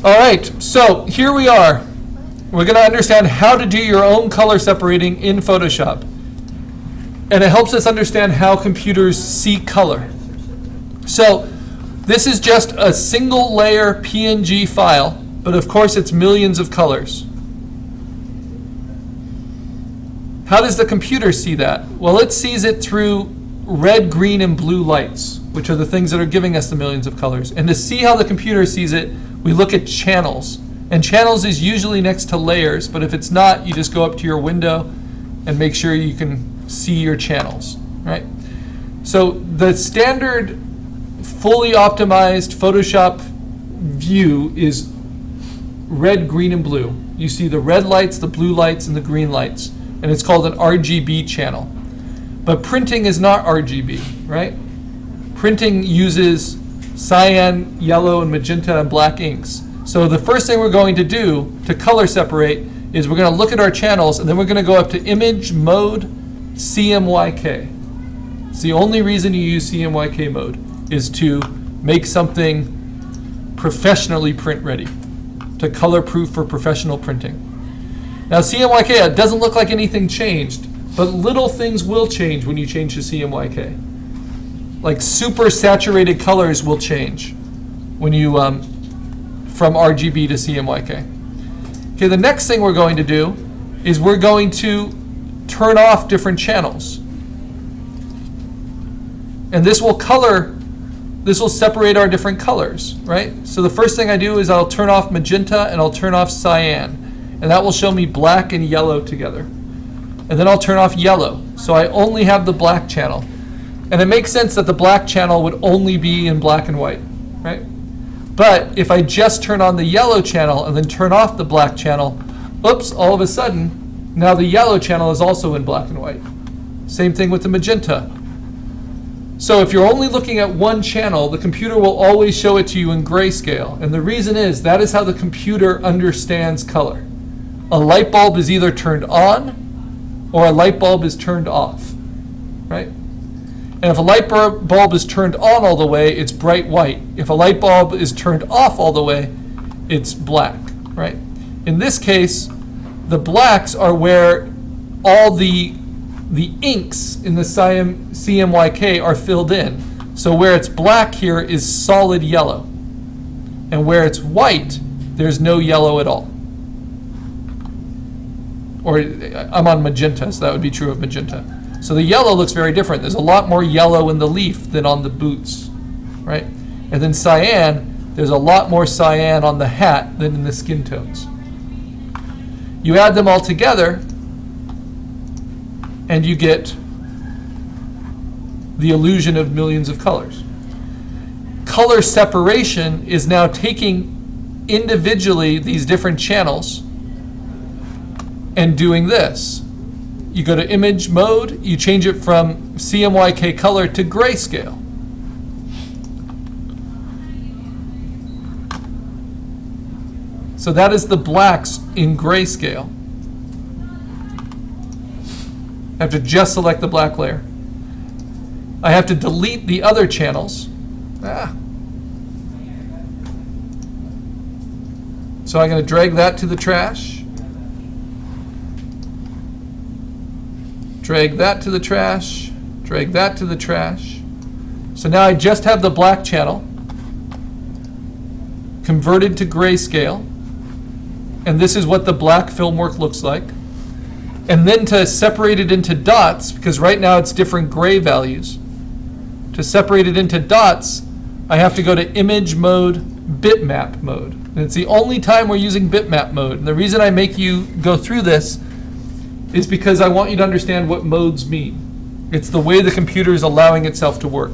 All right, so here we are. We're going to understand how to do your own color separating in Photoshop. And it helps us understand how computers see color. So this is just a single layer PNG file, but of course it's millions of colors. How does the computer see that? Well, it sees it through red, green, and blue lights, which are the things that are giving us the millions of colors. And to see how the computer sees it, we look at channels. And channels is usually next to layers, but if it's not, you just go up to your window and make sure you can see your channels, right? So the standard fully optimized Photoshop view is red, green, and blue. You see the red lights, the blue lights, and the green lights. And it's called an RGB channel. But printing is not RGB, right? Printing uses cyan, yellow, and magenta and black inks. So the first thing we're going to do to color separate is we're going to look at our channels, and then we're going to go up to Image Mode CMYK. It's the only reason you use CMYK mode is to make something professionally print ready, to color proof for professional printing. Now CMYK, it doesn't look like anything changed, but little things will change when you change to CMYK. Like super saturated colors will change when you from RGB to CMYK. Okay, the next thing we're going to do is we're going to turn off different channels. And this will separate our different colors, right? So the first thing I do is I'll turn off magenta and I'll turn off cyan. And that will show me black and yellow together. And then I'll turn off yellow. So I only have the black channel. And it makes sense that the black channel would only be in black and white, right? But if I just turn on the yellow channel and then turn off the black channel, oops, all of a sudden, now the yellow channel is also in black and white. Same thing with the magenta. So if you're only looking at one channel, the computer will always show it to you in grayscale. And the reason is that is how the computer understands color. A light bulb is either turned on or a light bulb is turned off, right? And if a light bulb is turned on all the way, it's bright white. If a light bulb is turned off all the way, it's black, right? In this case, the blacks are where all the inks in the CMYK are filled in. So where it's black here is solid yellow. And where it's white, there's no yellow at all. Or I'm on magenta, so that would be true of magenta. So the yellow looks very different. There's a lot more yellow in the leaf than on the boots, right? And then cyan, there's a lot more cyan on the hat than in the skin tones. You add them all together, and you get the illusion of millions of colors. Color separation is now taking individually these different channels and doing this. You go to image mode, you change it from CMYK color to grayscale. So that is the blacks in grayscale. I have to just select the black layer. I have to delete the other channels. So I'm going to drag that to the trash. Drag that to the trash, drag that to the trash. So now I just have the black channel converted to grayscale, and this is what the black film work looks like. And then to separate it into dots, because right now it's different gray values, to separate it into dots, I have to go to image mode, bitmap mode. And it's the only time we're using bitmap mode. And the reason I make you go through this is because I want you to understand what modes mean. It's the way the computer is allowing itself to work.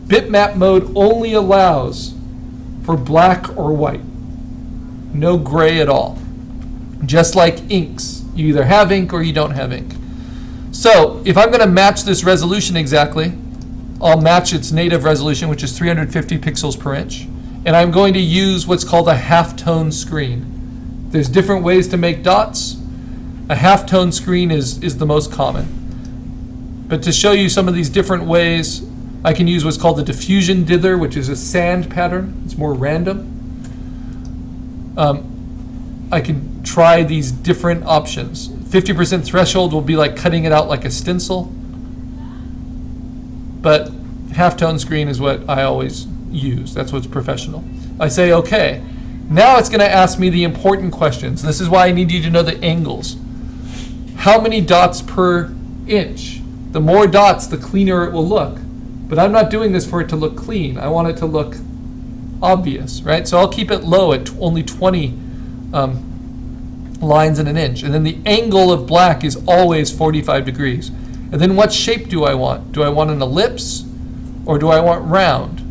Bitmap mode only allows for black or white. No gray at all. Just like inks. You either have ink or you don't have ink. So if I'm going to match this resolution exactly, I'll match its native resolution, which is 350 pixels per inch. And I'm going to use what's called a halftone screen. There's different ways to make dots. A halftone screen is the most common. But to show you some of these different ways, I can use what's called the diffusion dither, which is a sand pattern. It's more random. I can try these different options. 50% threshold will be like cutting it out like a stencil, but halftone screen is what I always use. That's what's professional. I say okay. Now it's going to ask me the important questions. This is why I need you to know the angles. How many dots per inch? The more dots, the cleaner it will look. But I'm not doing this for it to look clean. I want it to look obvious, right? So I'll keep it low at only 20 lines in an inch. And then the angle of black is always 45 degrees. And then what shape do I want? Do I want an ellipse? Or do I want round?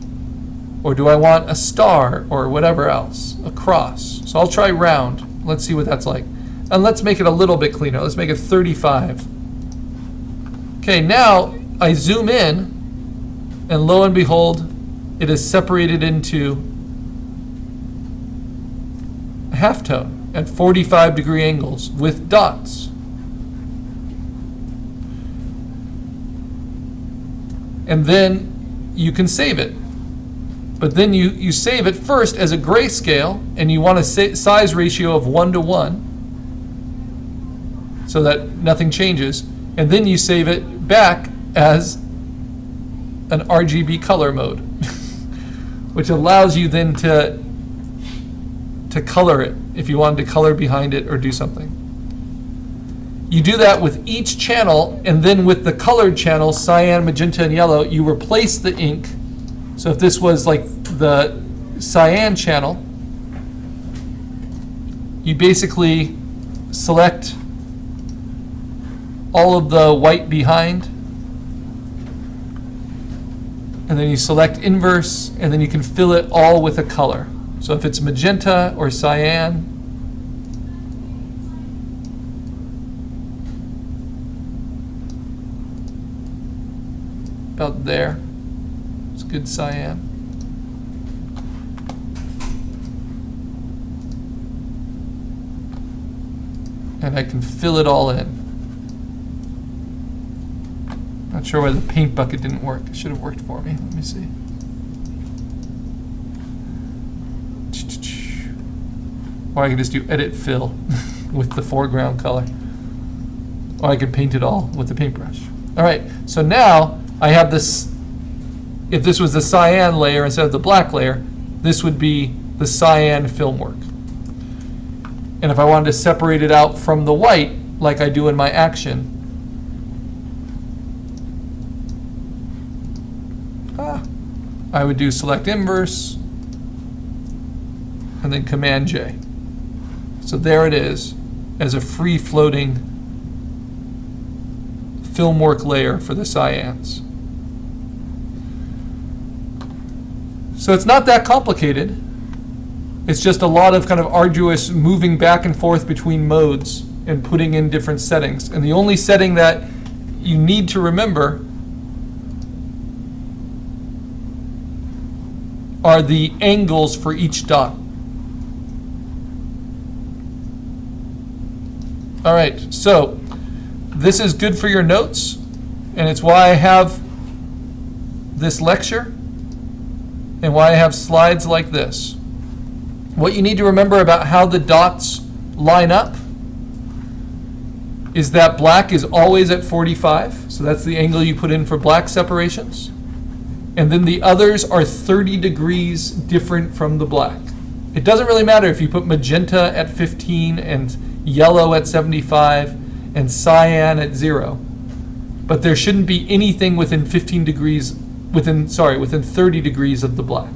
Or do I want a star or whatever else, a cross? So I'll try round. Let's see what that's like. And let's make it a little bit cleaner. Let's make it 35. Okay, now I zoom in, and lo and behold, it is separated into a halftone at 45 degree angles with dots. And then you can save it. But then you save it first as a grayscale, and you want a size ratio of 1:1 so that nothing changes. And then you save it back as an RGB color mode, which allows you then to color it if you wanted to color behind it or do something. You do that with each channel, and then with the colored channel, cyan, magenta, and yellow, you replace the ink. So if this was like the cyan channel, you basically select all of the white behind, and then you select inverse, and then you can fill it all with a color. So if it's magenta or cyan, about there, it's good cyan. And I can fill it all in. Not sure why the paint bucket didn't work. It should have worked for me. Let me see. Or I can just do edit fill with the foreground color. Or I could paint it all with the paintbrush. All right, so now I have this. If this was the cyan layer instead of the black layer, this would be the cyan film work. And if I wanted to separate it out from the white, like I do in my action, I would do select inverse and then Command J. So there it is as a free floating film work layer for the cyans. So it's not that complicated. It's just a lot of kind of arduous moving back and forth between modes and putting in different settings. And the only setting that you need to remember are the angles for each dot. All right, so this is good for your notes, and it's why I have this lecture and why I have slides like this. What you need to remember about how the dots line up is that black is always at 45, so that's the angle you put in for black separations. And then the others are 30 degrees different from the black. It doesn't really matter if you put magenta at 15 and yellow at 75 and cyan at 0. But there shouldn't be anything within 15 degrees, within 30 degrees of the black.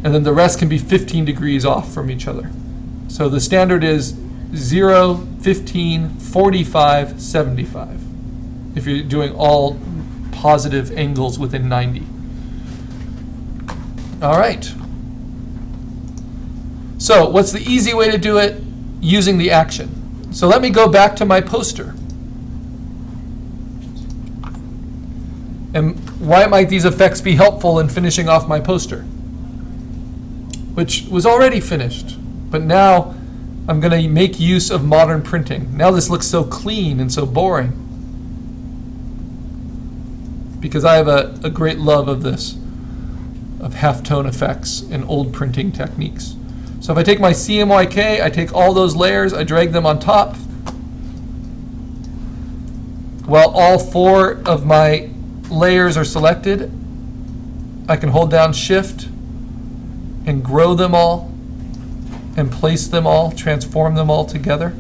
And then the rest can be 15 degrees off from each other. So the standard is 0, 15, 45, 75. If you're doing all positive angles within 90. All right. So what's the easy way to do it? Using the action. So let me go back to my poster. And why might these effects be helpful in finishing off my poster? Which was already finished, but now I'm going to make use of modern printing. Now this looks so clean and so boring, because I have a great love of this, of halftone effects and old printing techniques. So if I take my CMYK, I take all those layers, I drag them on top. While all 4 of my layers are selected, I can hold down Shift and grow them all and place them all, transform them all together,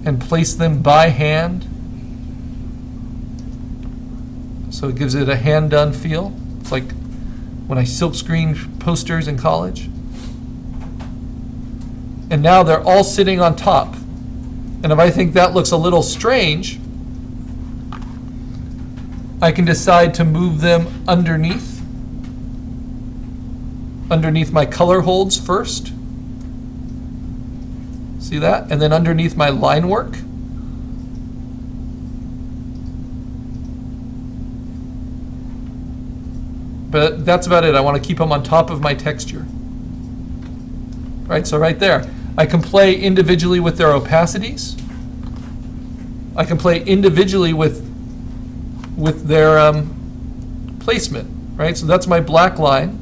and place them by hand. So it gives it a hand-done feel. It's like when I silkscreen posters in college. And now they're all sitting on top. And if I think that looks a little strange, I can decide to move them underneath my color holds first. See that? And then underneath my line work. But that's about it. I want to keep them on top of my texture. Right, so right there. I can play individually with their opacities. I can play individually with their placement, right? So that's my black line.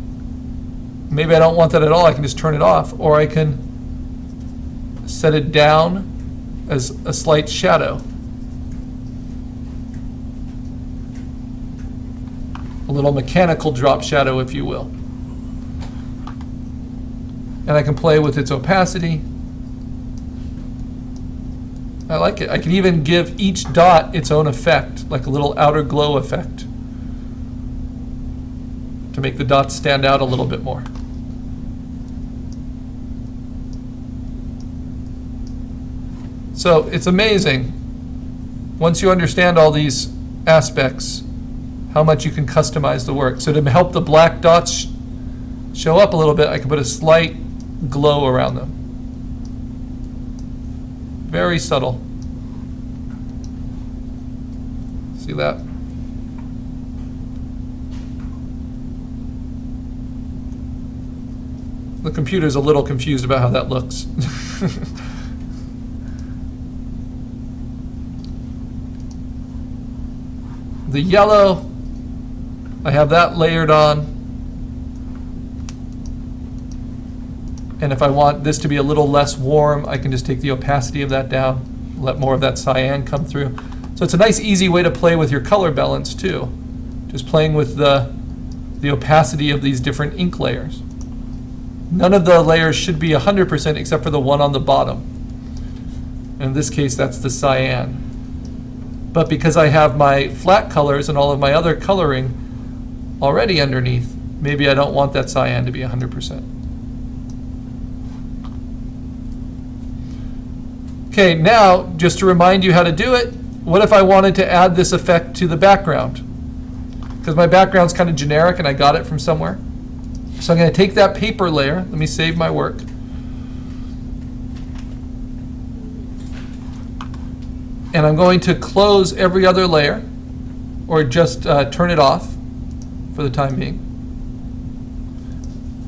Maybe I don't want that at all. I can just turn it off, or I can set it down as a slight shadow. A little mechanical drop shadow, if you will. And I can play with its opacity. I like it. I can even give each dot its own effect, like a little outer glow effect, to make the dots stand out a little bit more. So it's amazing, once you understand all these aspects, how much you can customize the work. So to help the black dots show up a little bit, I can put a slight glow around them. Very subtle. See that? The computer's a little confused about how that looks. The yellow, I have that layered on. And if I want this to be a little less warm, I can just take the opacity of that down, let more of that cyan come through. So it's a nice, easy way to play with your color balance too. Just playing with the opacity of these different ink layers. None of the layers should be 100% except for the one on the bottom. In this case, that's the cyan. But because I have my flat colors and all of my other coloring already underneath, maybe I don't want that cyan to be 100%. Okay, now, just to remind you how to do it, what if I wanted to add this effect to the background? Because my background's kind of generic and I got it from somewhere. So I'm going to take that paper layer, let me save my work. And I'm going to close every other layer, or just turn it off for the time being.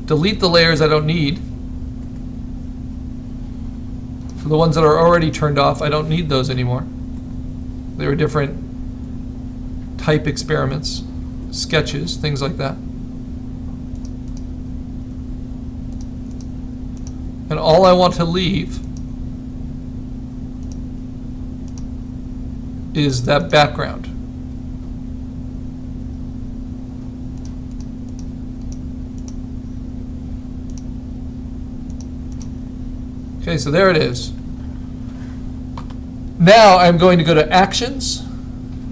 Delete the layers I don't need. For the ones that are already turned off, I don't need those anymore. They were different type experiments, sketches, things like that. And all I want to leave is that background. Okay, so there it is. Now I'm going to go to Actions,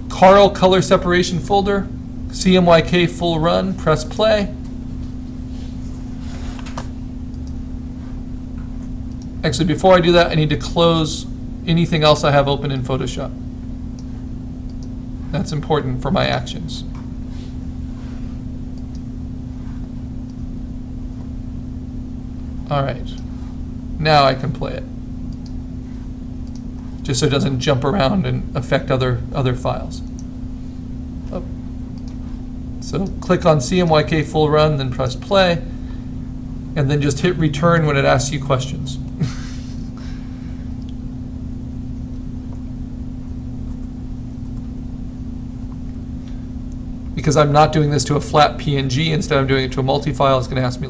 Carl Color Separation Folder, CMYK Full Run, press play. Actually, before I do that, I need to close anything else I have open in Photoshop. That's important for my actions. All right, now I can play it. Just so it doesn't jump around and affect other files. Oh. So click on CMYK Full Run, then press play, and then just hit return when it asks you questions. Because I'm not doing this to a flat PNG, instead I'm doing it to a multi-file, it's going to ask me